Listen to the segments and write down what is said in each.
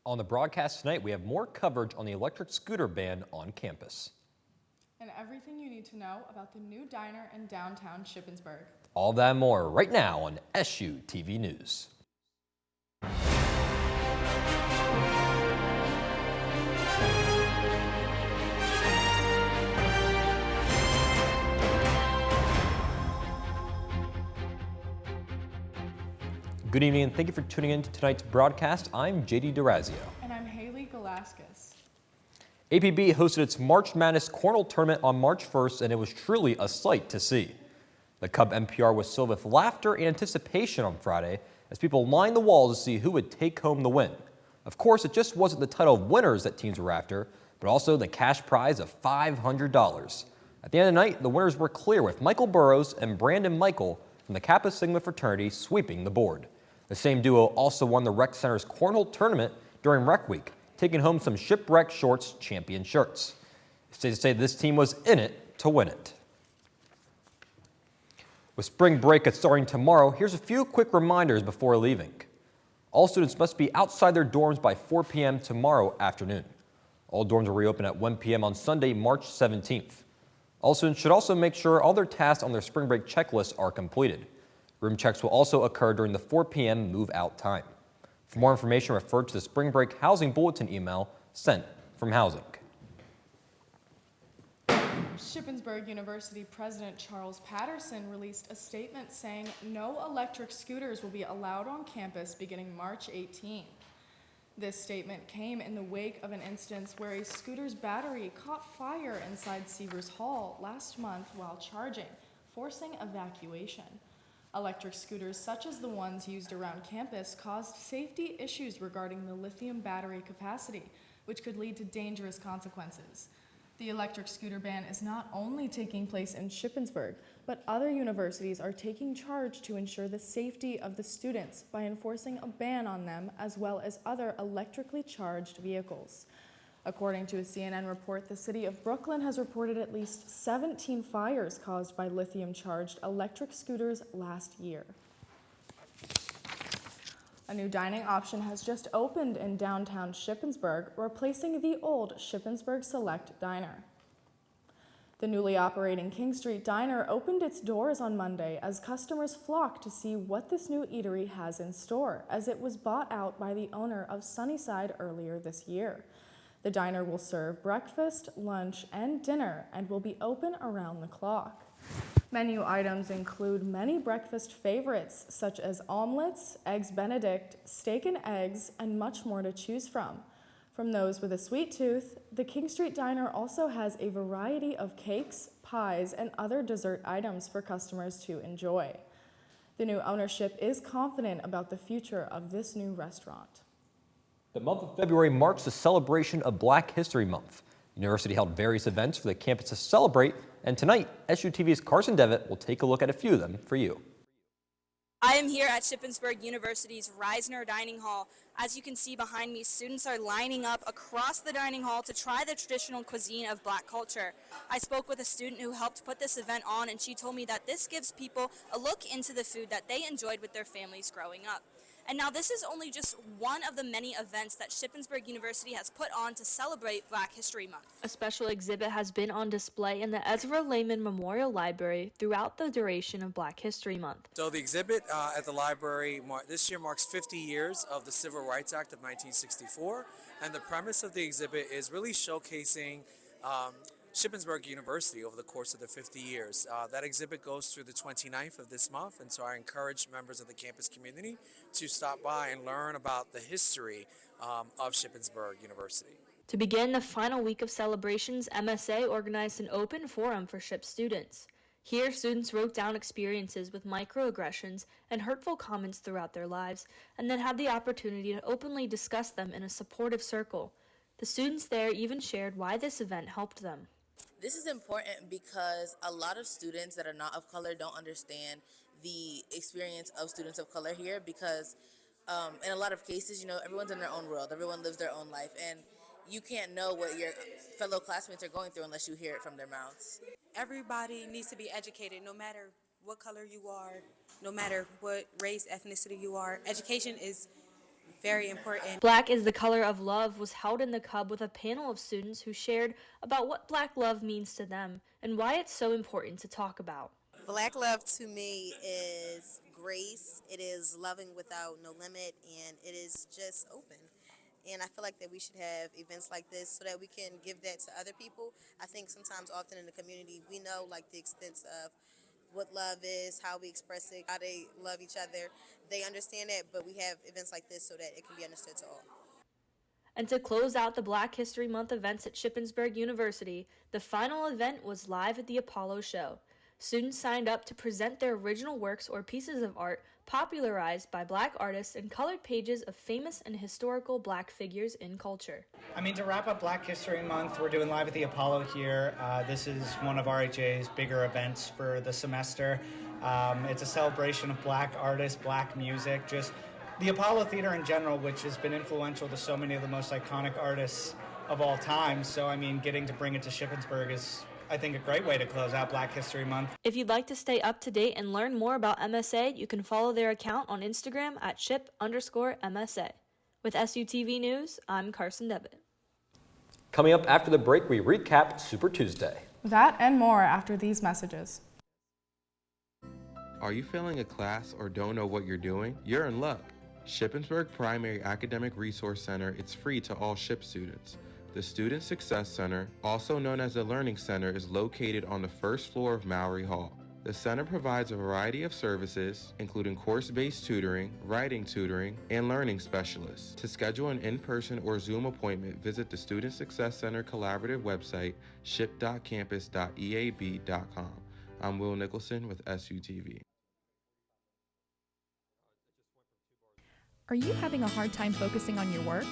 On the broadcast tonight, we have more coverage on the electric scooter ban on campus. And everything you need to know about the new diner in downtown Shippensburg. All that and more right now on SUTV News. Good evening and thank you for tuning in to tonight's broadcast. I'm JD DeRazio. And I'm Haley Galaskis. APB hosted its March Madness Cornhole Tournament on March 1st, and it was truly a sight to see. The Cub NPR was filled with laughter and anticipation on Friday as people lined the walls to see who would take home the win. Of course, it just wasn't the title of winners that teams were after, but also the cash prize of $500. At the end of the night, the winners were clear, with Michael Burrows and Brandon Michael from the Kappa Sigma fraternity sweeping the board. The same duo also won the Rec Center's Cornhole Tournament during Rec Week, taking home some Shipwreck Shorts champion shirts. It's safe to say this team was in it to win it. With spring break starting tomorrow, here's a few quick reminders before leaving. All students must be outside their dorms by 4 p.m. tomorrow afternoon. All dorms will reopen at 1 p.m. on Sunday, March 17th. All students should also make sure all their tasks on their spring break checklists are completed. Room checks will also occur during the 4 p.m. move-out time. For more information, refer to the Spring Break Housing Bulletin email sent from Housing. Shippensburg University President Charles Patterson released a statement saying no electric scooters will be allowed on campus beginning March 18. This statement came in the wake of an instance where a scooter's battery caught fire inside Seavers Hall last month while charging, forcing evacuation. Electric scooters such as the ones used around campus caused safety issues regarding the lithium battery capacity, which could lead to dangerous consequences. The electric scooter ban is not only taking place in Shippensburg, but other universities are taking charge to ensure the safety of the students by enforcing a ban on them, as well as other electrically charged vehicles. According to a CNN report, the city of Brooklyn has reported at least 17 fires caused by lithium-charged electric scooters last year. A new dining option has just opened in downtown Shippensburg, replacing the old Shippensburg Select Diner. The newly operating King Street Diner opened its doors on Monday as customers flocked to see what this new eatery has in store, as it was bought out by the owner of Sunnyside earlier this year. The diner will serve breakfast, lunch, and dinner and will be open around the clock. Menu items include many breakfast favorites such as omelets, eggs Benedict, steak and eggs, and much more to choose from. From those with a sweet tooth, the King Street Diner also has a variety of cakes, pies, and other dessert items for customers to enjoy. The new ownership is confident about the future of this new restaurant. The month of February marks the celebration of Black History Month. The university held various events for the campus to celebrate, and tonight, SUTV's Carson Devitt will take a look at a few of them for you. I am here at Shippensburg University's Reisner Dining Hall. As you can see behind me, students are lining up across the dining hall to try the traditional cuisine of Black culture. I spoke with a student who helped put this event on, and she told me that this gives people a look into the food that they enjoyed with their families growing up. And now this is only just one of the many events that Shippensburg University has put on to celebrate Black History Month. A special exhibit has been on display in the Ezra Lehman Memorial Library throughout the duration of Black History Month. So the exhibit at the library this year marks 50 years of the Civil Rights Act of 1964, and the premise of the exhibit is really showcasing Shippensburg University over the course of the 50 years. That exhibit goes through the 29th of this month, and so I encourage members of the campus community to stop by and learn about the history of Shippensburg University. To begin the final week of celebrations, MSA organized an open forum for SHIP students. Here, students wrote down experiences with microaggressions and hurtful comments throughout their lives, and then had the opportunity to openly discuss them in a supportive circle. The students there even shared why this event helped them. This is important because a lot of students that are not of color don't understand the experience of students of color here, because in a lot of cases, everyone's in their own world, everyone lives their own life, and you can't know what your fellow classmates are going through unless you hear it from their mouths. Everybody needs to be educated, no matter what color you are, no matter what race, ethnicity you are. Education is very important. Black is the Color of Love was held in the Cub with a panel of students who shared about what Black love means to them and why it's so important to talk about. Black love to me is grace, it is loving without no limit, and it is just open. And I feel like that we should have events like this so that we can give that to other people. I think sometimes often in the community we know like the extent of what love is, how we express it, how they love each other. They understand that, but we have events like this so that it can be understood to all. And to close out the Black History Month events at Shippensburg University, the final event was live at the Apollo Show. Students signed up to present their original works or pieces of art popularized by Black artists and colored pages of famous and historical Black figures in culture. To wrap up Black History Month, we're doing live at the Apollo here. This is one of RHA's bigger events for the semester. It's a celebration of Black artists, Black music, just the Apollo Theater in general, which has been influential to so many of the most iconic artists of all time. So, getting to bring it to Shippensburg is, I think, a great way to close out Black History Month. If you'd like to stay up to date and learn more about MSA, you can follow their account on Instagram at ship_MSA. With SUTV News, I'm Carson Devitt. Coming up after the break, we recap Super Tuesday. That and more after these messages. Are you failing a class or don't know what you're doing? You're in luck. Shippensburg Primary Academic Resource Center is free to all SHIP students. The Student Success Center, also known as the Learning Center, is located on the first floor of Mallory Hall. The center provides a variety of services, including course-based tutoring, writing tutoring, and learning specialists. To schedule an in-person or Zoom appointment, visit the Student Success Center collaborative website, ship.campus.eab.com. I'm Will Nicholson with SUTV. Are you having a hard time focusing on your work?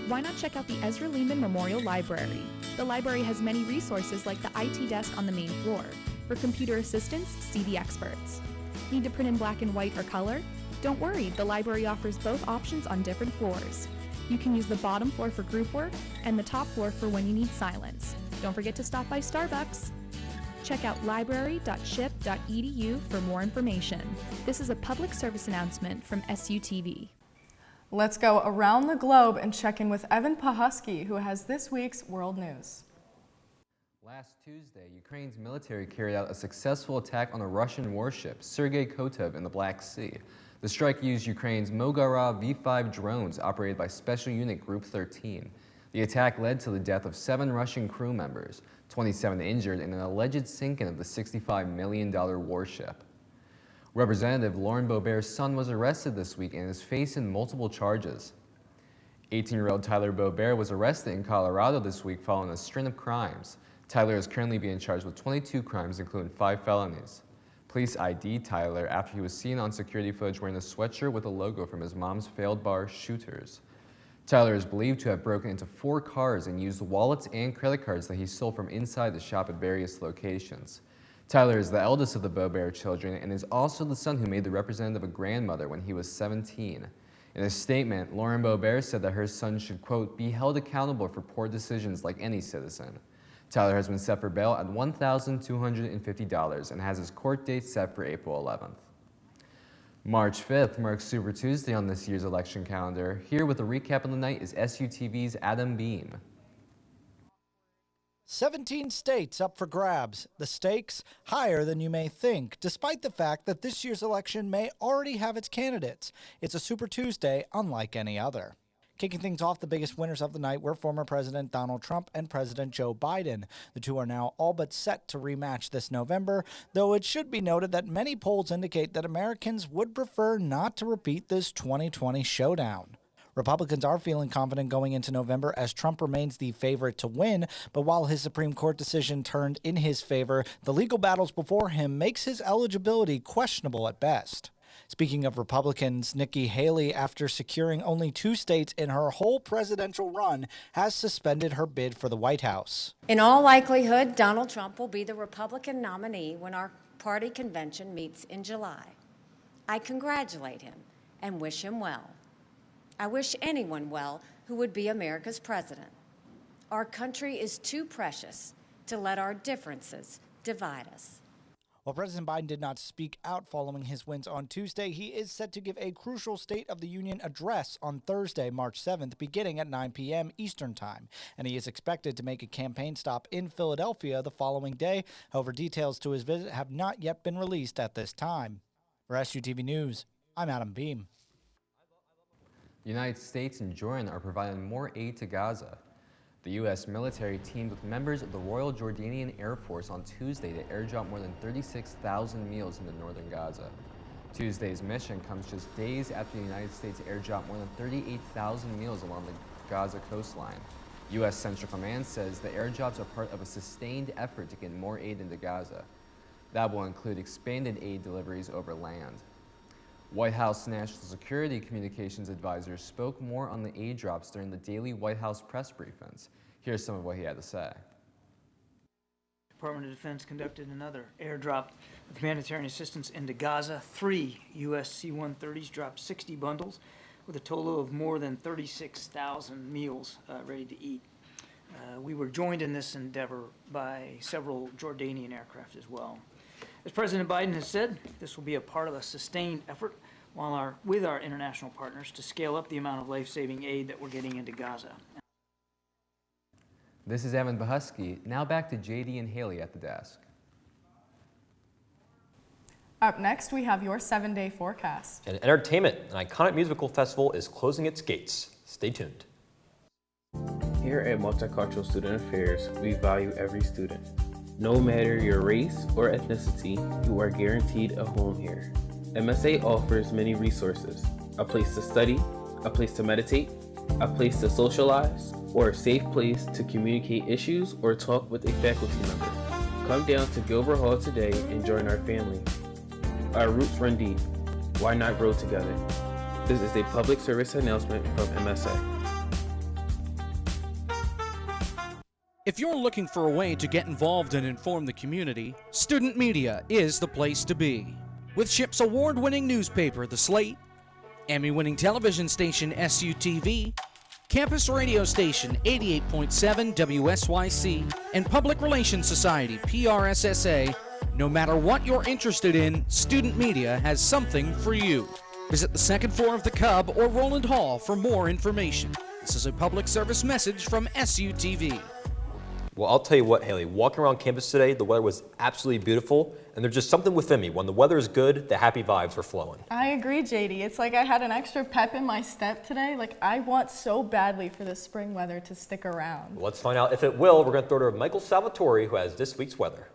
Why not check out the Ezra Lehman Memorial Library? The library has many resources like the IT desk on the main floor. For computer assistants, see the experts. Need to print in black and white or color? Don't worry, the library offers both options on different floors. You can use the bottom floor for group work and the top floor for when you need silence. Don't forget to stop by Starbucks. Check out library.ship.edu for more information. This is a public service announcement from SUTV. Let's go around the globe and check in with Evan Pachucki, who has this week's world news. Last Tuesday, Ukraine's military carried out a successful attack on a Russian warship, Sergei Kotov, in the Black Sea. The strike used Ukraine's Mogara V-5 drones operated by Special Unit Group 13. The attack led to the death of 7 Russian crew members, 27 injured, and an alleged sinking of the $65 million warship. Representative Lauren Boebert's son was arrested this week and is facing multiple charges. 18-year-old Tyler Boebert was arrested in Colorado this week following a string of crimes. Tyler is currently being charged with 22 crimes, including 5 felonies. Police ID'd Tyler after he was seen on security footage wearing a sweatshirt with a logo from his mom's failed bar, Shooters. Tyler is believed to have broken into 4 cars and used wallets and credit cards that he stole from inside the shop at various locations. Tyler is the eldest of the Boebert children and is also the son who made the representative a grandmother when he was 17. In a statement, Lauren Boebert said that her son should, quote, be held accountable for poor decisions like any citizen. Tyler has been set for bail at $1,250 and has his court date set for April 11th. March 5th marks Super Tuesday on this year's election calendar. Here with a recap of the night is SUTV's Adam Beam. 17 states up for grabs. The stakes higher than you may think, despite the fact that this year's election may already have its candidates. It's a Super Tuesday unlike any other. Kicking things off, the biggest winners of the night were former President Donald Trump and President Joe Biden. The two are now all but set to rematch this November, though it should be noted that many polls indicate that Americans would prefer not to repeat this 2020 showdown. Republicans are feeling confident going into November as Trump remains the favorite to win, but while his Supreme Court decision turned in his favor, the legal battles before him makes his eligibility questionable at best. Speaking of Republicans, Nikki Haley, after securing only 2 states in her whole presidential run, has suspended her bid for the White House. In all likelihood, Donald Trump will be the Republican nominee when our party convention meets in July. I congratulate him and wish him well. I wish anyone well who would be America's president. Our country is too precious to let our differences divide us. While President Biden did not speak out following his wins on Tuesday, he is set to give a crucial State of the Union address on Thursday, March 7th, beginning at 9 p.m. Eastern Time. And he is expected to make a campaign stop in Philadelphia the following day. However, details to his visit have not yet been released at this time. For SUTV News, I'm Adam Beam. The United States and Jordan are providing more aid to Gaza. The U.S. military teamed with members of the Royal Jordanian Air Force on Tuesday to airdrop more than 36,000 meals into northern Gaza. Tuesday's mission comes just days after the United States airdropped more than 38,000 meals along the Gaza coastline. U.S. Central Command says the airdrops are part of a sustained effort to get more aid into Gaza. That will include expanded aid deliveries over land. White House National Security Communications Advisor spoke more on the aid drops during the daily White House press briefings. Here's some of what he had to say. The Department of Defense conducted another airdrop of humanitarian assistance into Gaza. 3 U.S. C-130s dropped 60 bundles with a total of more than 36,000 meals ready to eat. We were joined in this endeavor by several Jordanian aircraft as well. As President Biden has said, this will be a part of a sustained effort with our international partners to scale up the amount of life-saving aid that we're getting into Gaza. This is Evan Pachucki. Now back to JD and Haley at the desk. Up next, we have your 7-day forecast. And entertainment, an iconic musical festival, is closing its gates. Stay tuned. Here at Multicultural Student Affairs, we value every student. No matter your race or ethnicity, you are guaranteed a home here. MSA offers many resources: a place to study, a place to meditate, a place to socialize, or a safe place to communicate issues or talk with a faculty member. Come down to Gilbert Hall today and join our family. Our roots run deep. Why not grow together? This is a public service announcement from MSA. If you're looking for a way to get involved and inform the community, student media is the place to be. With SHIP's award-winning newspaper, The Slate, Emmy-winning television station SUTV, campus radio station 88.7 WSYC, and Public Relations Society PRSSA, no matter what you're interested in, student media has something for you. Visit the second floor of the Cub or Roland Hall for more information. This is a public service message from SUTV. Well, I'll tell you what, Haley, walking around campus today, the weather was absolutely beautiful, and there's just something within me. When the weather is good, the happy vibes are flowing. I agree, JD. It's like I had an extra pep in my step today. Like, I want so badly for the spring weather to stick around. Well, let's find out if it will. We're going to throw to Michael Salvatore, who has this week's weather.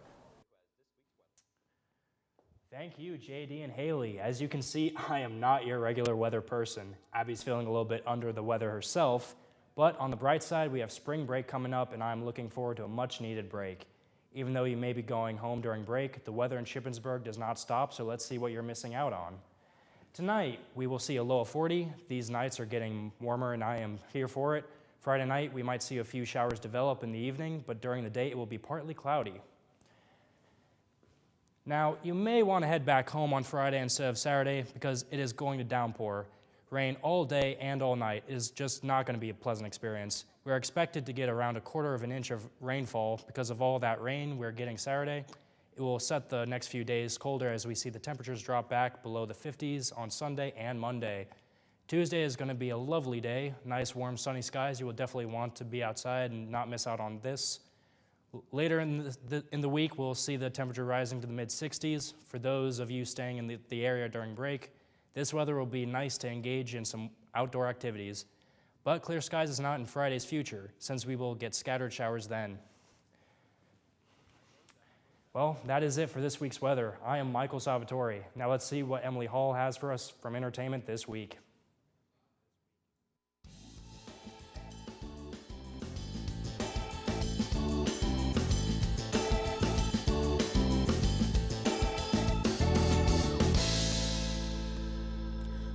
Thank you, JD and Haley. As you can see, I am not your regular weather person. Abby's feeling a little bit under the weather herself. But on the bright side, we have spring break coming up, and I'm looking forward to a much-needed break. Even though you may be going home during break, the weather in Shippensburg does not stop, so let's see what you're missing out on. Tonight, we will see a low of 40. These nights are getting warmer, and I am here for it. Friday night, we might see a few showers develop in the evening, but during the day, it will be partly cloudy. Now, you may want to head back home on Friday instead of Saturday because it is going to downpour. Rain all day and all night is just not going to be a pleasant experience. We're expected to get around 1/4 inch of rainfall because of all that rain we're getting Saturday. It will set the next few days colder as we see the temperatures drop back below the 50s on Sunday and Monday. Tuesday is going to be a lovely day, nice warm sunny skies. You will definitely want to be outside and not miss out on this. Later in the week, we'll see the temperature rising to the mid-60s. For those of you staying in the area during break, this weather will be nice to engage in some outdoor activities, but clear skies is not in Friday's future, since we will get scattered showers then. Well, that is it for this week's weather. I am Michael Salvatore. Now let's see what Emily Hall has for us from entertainment this week.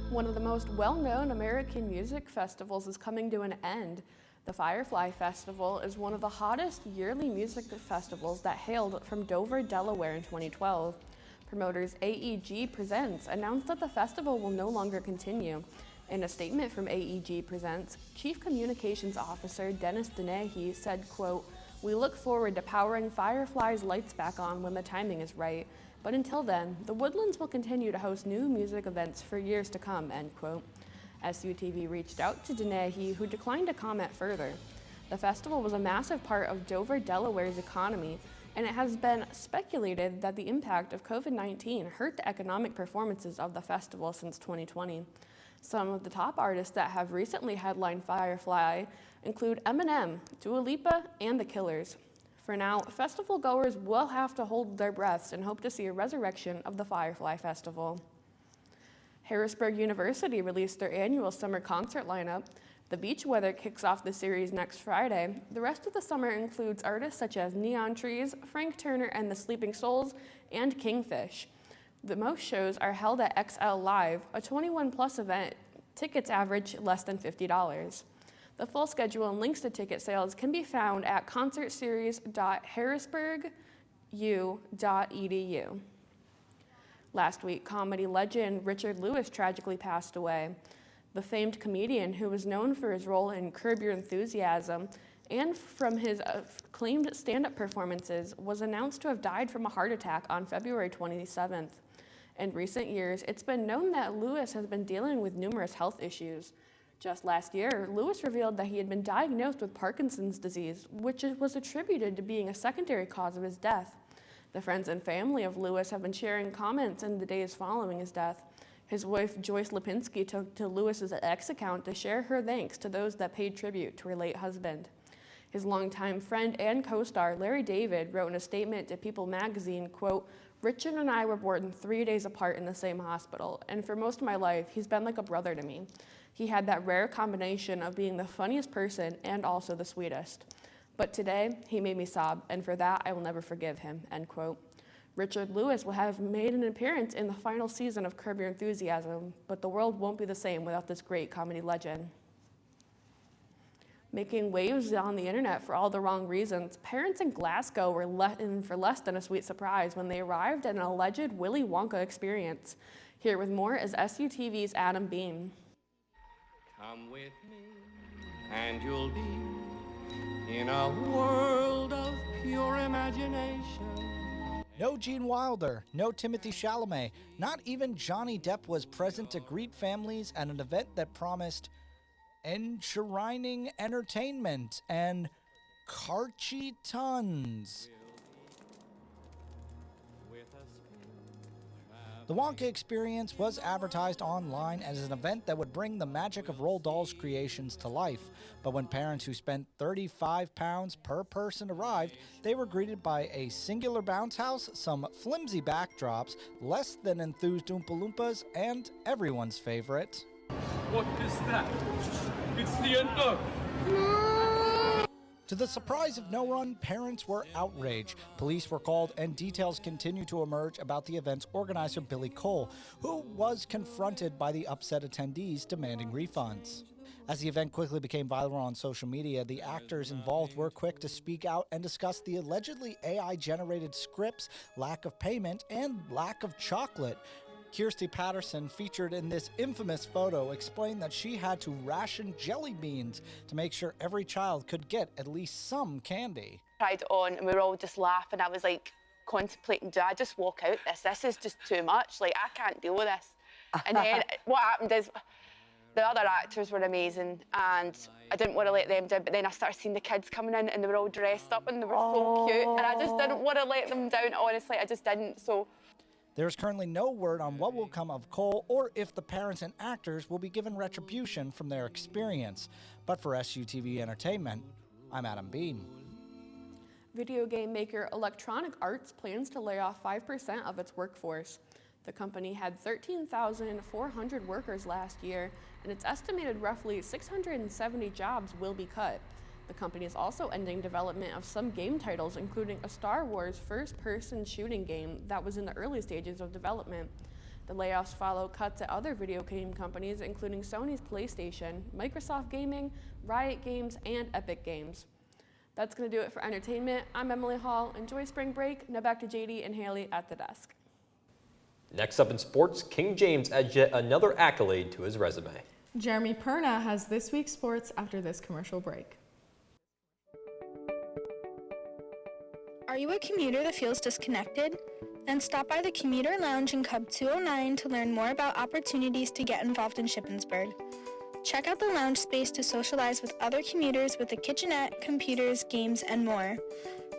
One of the most well-known American music festivals is coming to an end. The Firefly Festival is one of the hottest yearly music festivals that hailed from Dover, Delaware in 2012. Promoters AEG Presents announced that the festival will no longer continue. In a statement from AEG Presents, Chief Communications Officer Dennis Denahy said, quote, We look forward to powering Firefly's lights back on when the timing is right. But until then, the Woodlands will continue to host new music events for years to come, end quote. SUTV reached out to Denahy, who declined to comment further. The festival was a massive part of Dover, Delaware's economy, and it has been speculated that the impact of COVID-19 hurt the economic performances of the festival since 2020. Some of the top artists that have recently headlined Firefly include Eminem, Dua Lipa, and The Killers. For now, festival goers will have to hold their breaths and hope to see a resurrection of the Firefly Festival. Harrisburg University released their annual summer concert lineup. The Beach Weather kicks off the series next Friday. The rest of the summer includes artists such as Neon Trees, Frank Turner and the Sleeping Souls, and Kingfish. The most shows are held at XL Live, a 21-plus event. Tickets average less than $50. The full schedule and links to ticket sales can be found at concertseries.harrisburgu.edu. Last week, comedy legend Richard Lewis tragically passed away. The famed comedian, who was known for his role in Curb Your Enthusiasm and from his acclaimed stand-up performances, was announced to have died from a heart attack on February 27th. In recent years, it's been known that Lewis has been dealing with numerous health issues. Just last year, Lewis revealed that he had been diagnosed with Parkinson's disease, which was attributed to being a secondary cause of his death. The friends and family of Lewis have been sharing comments in the days following his death. His wife, Joyce Lipinski, took to Lewis's X account to share her thanks to those that paid tribute to her late husband. His longtime friend and co-star, Larry David, wrote in a statement to People magazine, quote, "Richard and I were born 3 days apart in the same hospital, and for most of my life, he's been like a brother to me. He had that rare combination of being the funniest person and also the sweetest. But today, he made me sob, and for that, I will never forgive him," end quote. Richard Lewis will have made an appearance in the final season of Curb Your Enthusiasm, but the world won't be the same without this great comedy legend. Making waves on the internet for all the wrong reasons, parents in Glasgow were let in for less than a sweet surprise when they arrived at an alleged Willy Wonka experience. Here with more is SUTV's Adam Bean. Come with me, and you'll be in a world of pure imagination. No Gene Wilder, no Timothée Chalamet, not even Johnny Depp was present to greet families at an event that promised enshrining entertainment and Karchi tons. The Wonka experience was advertised online as an event that would bring the magic of Roald Dahl's creations to life. But when parents who spent £35 per person arrived, they were greeted by a singular bounce house, some flimsy backdrops, less than enthused Oompa Loompas, and everyone's favorite. What is that? It's the end of... To the surprise of no one, parents were outraged. Police were called, and details continue to emerge about the event's organizer, Billy Cole, who was confronted by the upset attendees demanding refunds. As the event quickly became viral on social media, the actors involved were quick to speak out and discuss the allegedly AI-generated scripts, lack of payment, and lack of chocolate. Kirsty Patterson, featured in this infamous photo, explained that she had to ration jelly beans to make sure every child could get at least some candy. Tried it on and we were all just laughing. I was like contemplating, do I just walk out this? This is just too much. Like, I can't deal with this. And then what happened is the other actors were amazing and I didn't want to let them down, but then I started seeing the kids coming in and they were all dressed up and they were so cute and I just didn't want to let them down, honestly. I just didn't. So. There is currently no word on what will come of Cole or if the parents and actors will be given retribution from their experience. But for SUTV Entertainment, I'm Adam Bean. Video game maker Electronic Arts plans to lay off 5% of its workforce. The company had 13,400 workers last year, and it's estimated roughly 670 jobs will be cut. The company is also ending development of some game titles, including a Star Wars first-person shooting game that was in the early stages of development. The layoffs follow cuts at other video game companies, including Sony's PlayStation, Microsoft Gaming, Riot Games, and Epic Games. That's going to do it for entertainment. I'm Emily Hall. Enjoy spring break. Now back to JD and Haley at the desk. Next up in sports, King James adds yet another accolade to his resume. Jeremy Perna has this week's sports after this commercial break. Are you a commuter that feels disconnected? Then stop by the Commuter Lounge in Cub 209 to learn more about opportunities to get involved in Shippensburg. Check out the lounge space to socialize with other commuters with a kitchenette, computers, games, and more.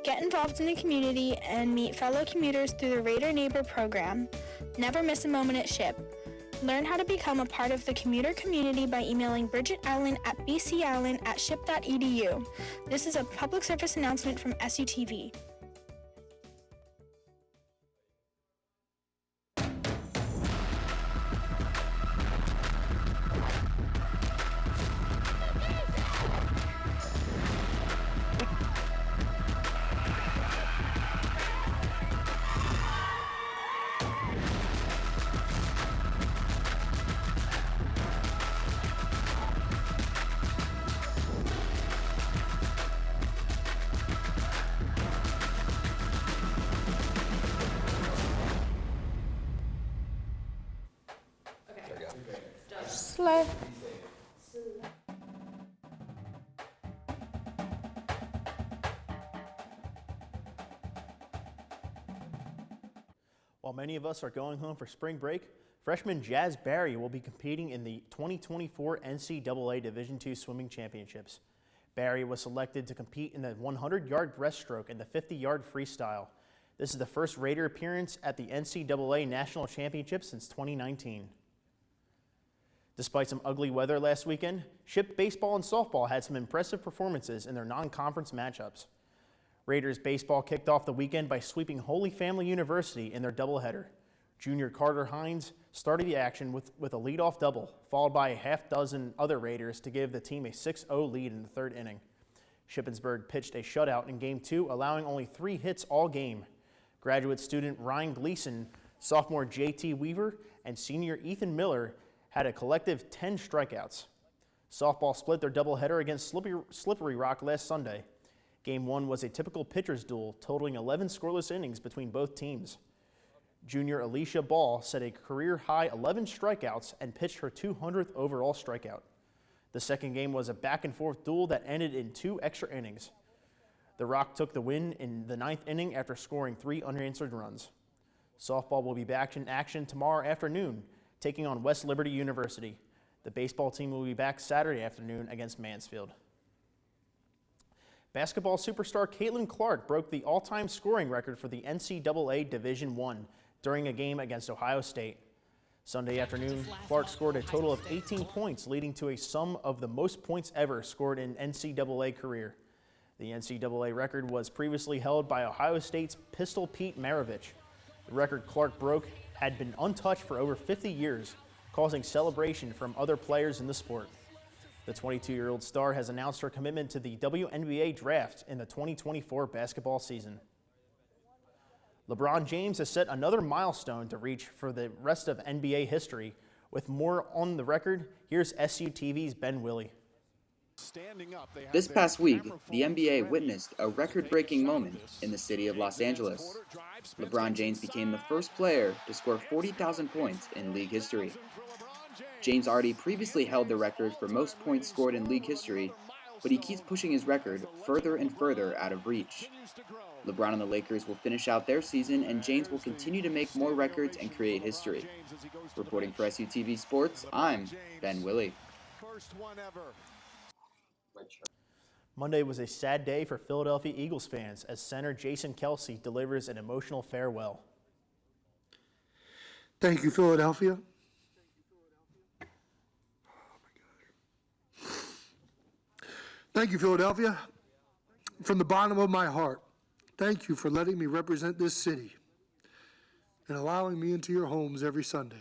Get involved in the community and meet fellow commuters through the Raider Neighbor program. Never miss a moment at Ship. Learn how to become a part of the commuter community by emailing Bridget Allen at bcallen@ship.edu. This is a public service announcement from SUTV. Slay. While many of us are going home for spring break, freshman Jazz Barry will be competing in the 2024 NCAA Division II Swimming Championships. Barry was selected to compete in the 100-yard breaststroke and the 50-yard freestyle. This is the first Raider appearance at the NCAA National Championship since 2019. Despite some ugly weather last weekend, Ship baseball and softball had some impressive performances in their non-conference matchups. Raiders baseball kicked off the weekend by sweeping Holy Family University in their doubleheader. Junior Carter Hines started the action with a leadoff double, followed by a half dozen other Raiders to give the team a 6-0 lead in the third inning. Shippensburg pitched a shutout in Game 2, allowing only 3 hits all game. Graduate student Ryan Gleason, sophomore J.T. Weaver, and senior Ethan Miller had a collective 10 strikeouts. Softball split their doubleheader against Slippery Rock last Sunday. Game 1 was a typical pitcher's duel, totaling 11 scoreless innings between both teams. Junior Alicia Ball set a career-high 11 strikeouts and pitched her 200th overall strikeout. The second game was a back-and-forth duel that ended in 2 extra innings. The Rock took the win in the 9th inning after scoring 3 unanswered runs. Softball will be back in action tomorrow afternoon, taking on West Liberty University. The baseball team will be back Saturday afternoon against Mansfield. Basketball superstar Caitlin Clark broke the all-time scoring record for the NCAA Division I during a game against Ohio State. Sunday afternoon, Clark scored a total of 18 points, leading to a sum of the most points ever scored in NCAA career. The NCAA record was previously held by Ohio State's Pistol Pete Maravich. The record Clark broke had been untouched for over 50 years, causing celebration from other players in the sport. The 22-year-old star has announced her commitment to the WNBA draft in the 2024 basketball season. LeBron James has set another milestone to reach for the rest of NBA history. With more on the record, here's SUTV's Ben Willey. This past week, the NBA witnessed a record-breaking moment in the city of Los Angeles. LeBron James became the first player to score 40,000 points in league history. James already previously held the record for most points scored in league history, but he keeps pushing his record further and further out of reach. LeBron and the Lakers will finish out their season, and James will continue to make more records and create history. Reporting for SUTV Sports, I'm Ben Willey. Monday was a sad day for Philadelphia Eagles fans as center Jason Kelce delivers an emotional farewell. Thank you, Philadelphia. Thank you, Philadelphia. From the bottom of my heart, thank you for letting me represent this city and allowing me into your homes every Sunday.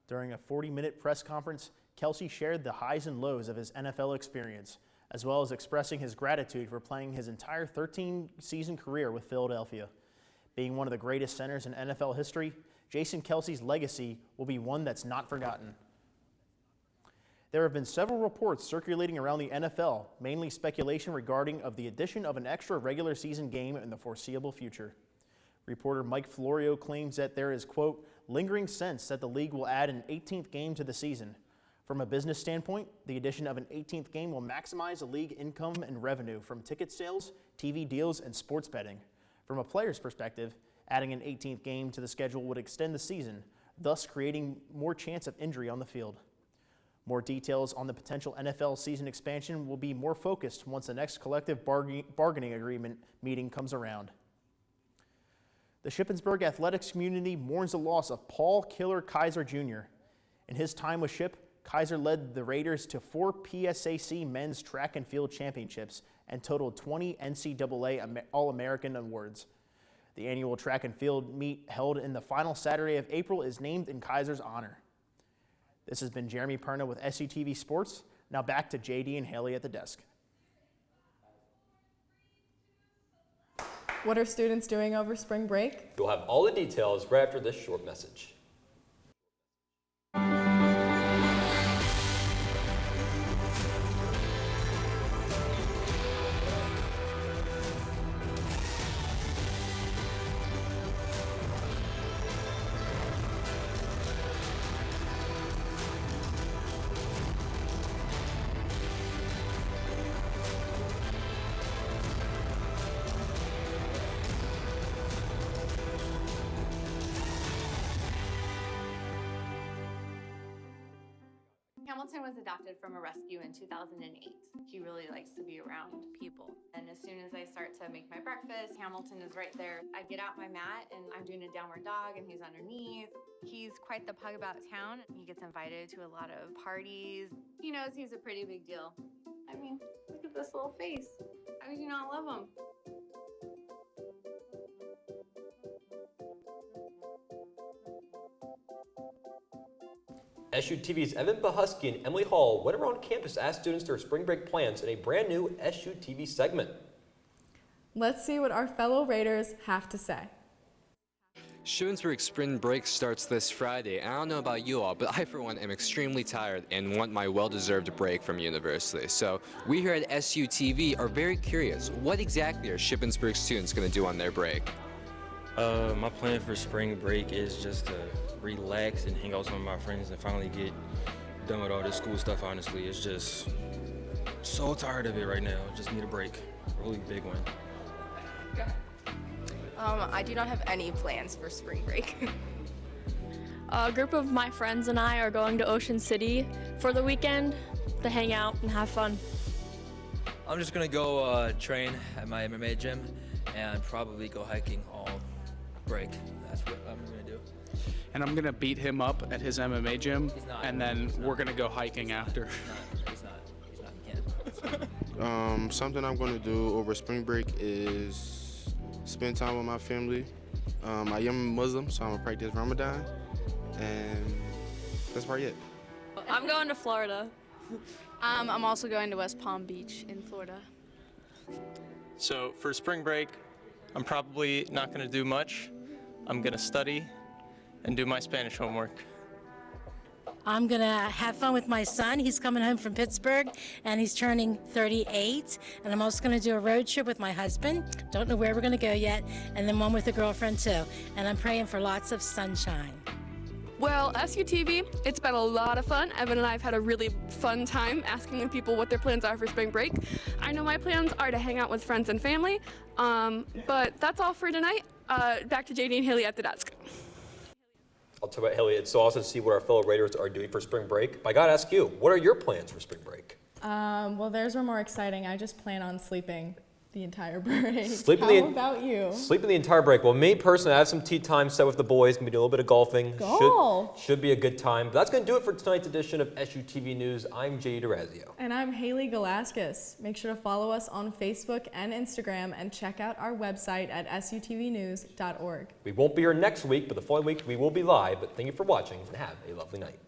During a 40-minute press conference, Kelce shared the highs and lows of his NFL experience, as well as expressing his gratitude for playing his entire 13-season career with Philadelphia. Being one of the greatest centers in NFL history, Jason Kelce's legacy will be one that's not forgotten. There have been several reports circulating around the NFL, mainly speculation regarding the addition of an extra regular season game in the foreseeable future. Reporter Mike Florio claims that there is, quote, lingering sense that the league will add an 18th game to the season. From a business standpoint, the addition of an 18th game will maximize the league income and revenue from ticket sales, TV deals, and sports betting. From a player's perspective, adding an 18th game to the schedule would extend the season, thus creating more chance of injury on the field. More details on the potential NFL season expansion will be more focused once the next collective bargaining agreement meeting comes around. The Shippensburg athletics community mourns the loss of Paul "Killer" Kaiser Jr. In his time with Ship, Kaiser led the Raiders to 4 PSAC men's track and field championships and totaled 20 NCAA All-American awards. The annual track and field meet held in the final Saturday of April is named in Kaiser's honor. This has been Jeremy Perna with SUTV Sports. Now back to JD and Haley at the desk. What are students doing over spring break? You'll have all the details right after this short message. Hamilton was adopted from a rescue in 2008. He really likes to be around people. And as soon as I start to make my breakfast, Hamilton is right there. I get out my mat and I'm doing a downward dog and he's underneath. He's quite the pug about town. He gets invited to a lot of parties. He knows he's a pretty big deal. I mean, look at this little face. How could you not love him? SUTV's Evan Pachucki and Emily Hall went around campus to ask students their spring break plans in a brand new SUTV segment. Let's see what our fellow Raiders have to say. Shippensburg spring break starts this Friday, and I don't know about you all, but I for one am extremely tired and want my well-deserved break from university. So we here at SUTV are very curious, what exactly are Shippensburg students going to do on their break? My plan for spring break is just to relax and hang out with some of my friends and finally get done with all this school stuff. Honestly, it's just so tired of it right now. Just need a break, a really big one. I do not have any plans for spring break. A group of my friends and I are going to Ocean City for the weekend to hang out and have fun. I'm just gonna go train at my MMA gym and probably go hiking all break. That's what I'm gonna do. And I'm gonna beat him up at his MMA gym, and then we're gonna go hiking after. He's not, he can't. Something I'm gonna do over spring break is spend time with my family. I am Muslim, so I'm gonna practice Ramadan, and that's probably it. I'm going to Florida. I'm also going to West Palm Beach in Florida. So for spring break, I'm probably not going to do much. I'm going to study and do my Spanish homework. I'm going to have fun with my son. He's coming home from Pittsburgh, and he's turning 38. And I'm also going to do a road trip with my husband. Don't know where we're going to go yet. And then one with a girlfriend, too. And I'm praying for lots of sunshine. Well, SUTV, it's been a lot of fun. Evan and I have had a really fun time asking the people what their plans are for spring break. I know my plans are to hang out with friends and family, but that's all for tonight. Back to JD and Haley at the desk. I'll talk about Haley. It's so awesome to see what our fellow Raiders are doing for spring break. But I gotta ask you, what are your plans for spring break? Well, theirs were more exciting. I just plan on sleeping the entire break. How about you? Sleeping the entire break. Well, me personally, I have some tea time set with the boys. Gonna be doing a little bit of golfing. Golf. Should be a good time. But that's gonna do it for tonight's edition of SUTV News. I'm Jay DeRazio. And I'm Haley Galaskis. Make sure to follow us on Facebook and Instagram and check out our website at sutvnews.org. We won't be here next week, but the following week we will be live. But thank you for watching and have a lovely night.